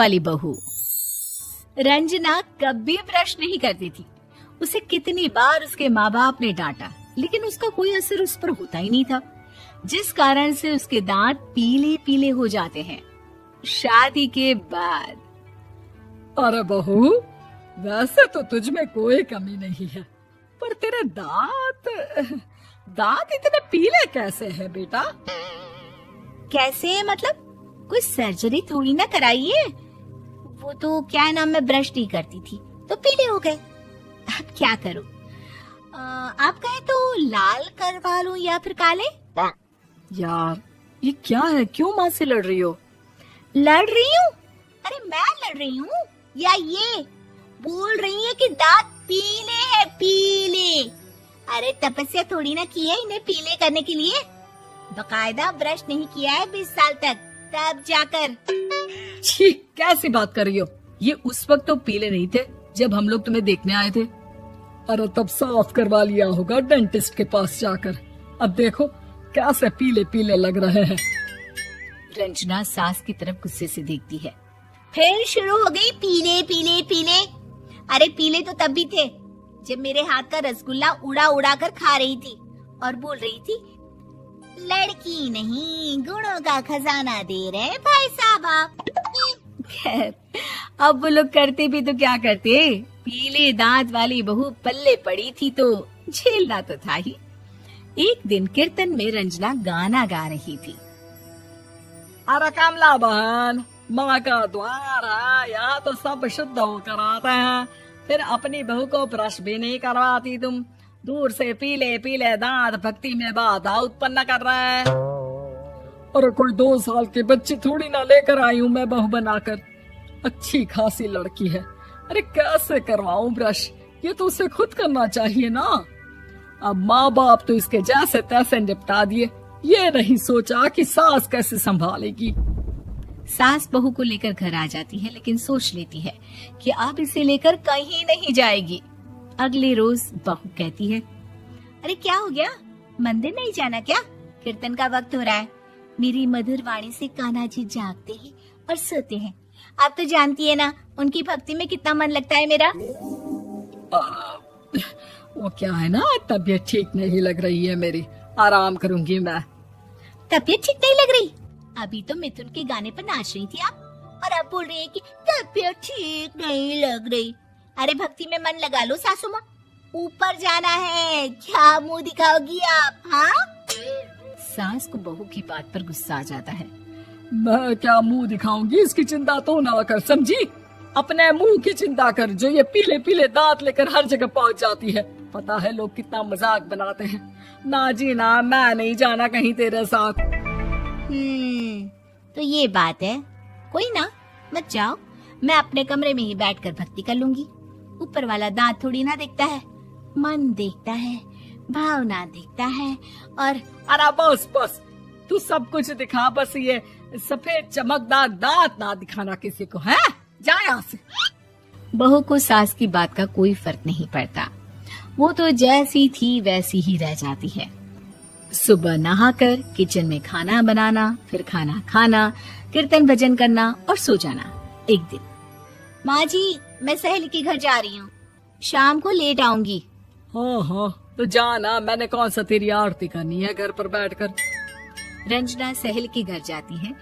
वाली बहू। रंजना कभी ब्रश नहीं करती थी। उसे कितनी बार उसके माँ बाप ने डांटा, लेकिन उसका कोई असर उस पर होता ही नहीं था, जिस कारण से उसके दांत पीले पीले हो जाते हैं। शादी के बाद। अरे बहू, वैसे तो तुझ में कोई कमी नहीं है, पर तेरे दांत इतने पीले कैसे हैं बेटा? कैसे मतलब? कोई सर्जरी थोड़ी ना कराइए। वो तो क्या नाम, मैं ब्रश नहीं करती थी तो पीले हो गए। अब क्या करूं? आप कहें तो लाल करवा लूं या फिर काले? यार ये क्या है, क्यों माँ से लड़ रही हो? लड़ रही हूँ? अरे मैं लड़ रही हूँ या ये बोल रही है कि दांत पीले हैं, पीले। अरे तपस्या थोड़ी ना की है इन्हें पीले करने के लिए। बकायदा ब्रश नहीं किया है 20 साल तक, तब जाकर। छी, कैसी बात कर रही हो? ये उस वक्त तो पीले नहीं थे जब हम लोग तुम्हें देखने आए थे। अरे तब साफ करवा लिया होगा डेंटिस्ट के पास जाकर। अब देखो कैसे पीले पीले लग रहे हैं। रंजना सास की तरफ गुस्से से देखती है। फिर शुरू हो गई पीले पीले पीले। अरे पीले तो तब भी थे जब मेरे हाथ का रसगुल्ला उड़ा उड़ा कर खा रही थी और बोल रही थी, लड़की नहीं गुणों का खजाना दे रहे भाई साहब आप। खैर, अब वो लोग करते भी तो क्या करते, पीले दांत वाली बहू पल्ले पड़ी थी तो झेलना तो था ही। एक दिन कीर्तन में रंजना गाना गा रही थी। अरे कमला बहन, माँ का द्वार है, यहाँ तो सब शुद्ध होकर आते हैं, फिर अपनी बहू को ब्रश भी नहीं करवाती तुम। दूर से पीले पीले दांत भक्ति में बाधा उत्पन्न कर रहा है। अरे कोई 2 साल के बच्चे थोड़ी ना लेकर आई हूँ मैं बहू बनाकर। अच्छी खासी लड़की है, अरे कैसे करवाऊं ब्रश? ये तो उसे खुद करना चाहिए ना। अब माँ बाप तो इसके जैसे तैसे निपटा दिए, ये नहीं सोचा कि सास कैसे संभालेगी। सास बहू को लेकर घर आ जाती है, लेकिन सोच लेती है कि अब इसे लेकर कहीं नहीं जाएगी। अगले रोज बहू कहती है, अरे क्या हो गया, मंदिर नहीं जाना क्या? कीर्तन का वक्त हो रहा है। मेरी मधुर वाणी से कान्हा जी जागते हैं और सोते हैं। आप तो जानती है ना उनकी भक्ति में कितना मन लगता है मेरा। वो क्या है ना, तबीयत ठीक नहीं लग रही है मेरी, आराम करूंगी मैं। तबीयत ठीक नहीं लग रही? अभी तो मिथुन के गाने पर नाच रही थी आप, और अब बोल रही है कि तबीयत ठीक नहीं लग रही। अरे भक्ति में मन लगा लो सासू माँ, ऊपर जाना है, क्या मुंह दिखाओगी आप? हाँ? सास को बहू की बात पर गुस्सा आ जाता है। मैं क्या मुंह दिखाऊंगी, इसकी चिंता तो ना कर, समझी? अपने मुंह की चिंता कर, जो ये पीले पीले दांत लेकर हर जगह पहुंच जाती है। पता है लोग कितना मजाक बनाते हैं। ना जी ना, मैं नहीं जाना कहीं तेरे साथ। तो ये बात है। कोई ना, मत जाओ, मैं अपने कमरे में ही बैठकर भक्ति कर लूंगी। ऊपर वाला दांत थोड़ी ना देखता है, मन देखता है, भावना देखता है। और अरे बस बस, तू सब कुछ दिखा, बस ये सफेद चमकदार दांत ना दिखाना किसी को, है? जा यहाँ से। बहू को सास की बात का कोई फर्क नहीं पड़ता, वो तो जैसी थी वैसी ही रह जाती है। सुबह नहाकर किचन में खाना बनाना, फिर खाना खाना, कीर्तन भजन करना और सो जाना। एक दिन, माँ जी मैं सहेली के घर जा रही हूँ, शाम को लेट आऊंगी। हाँ हाँ, तो जाना, मैंने कौन सा तेरी आरती करनी है घर पर बैठकर। रंजना सहेली के घर जाती है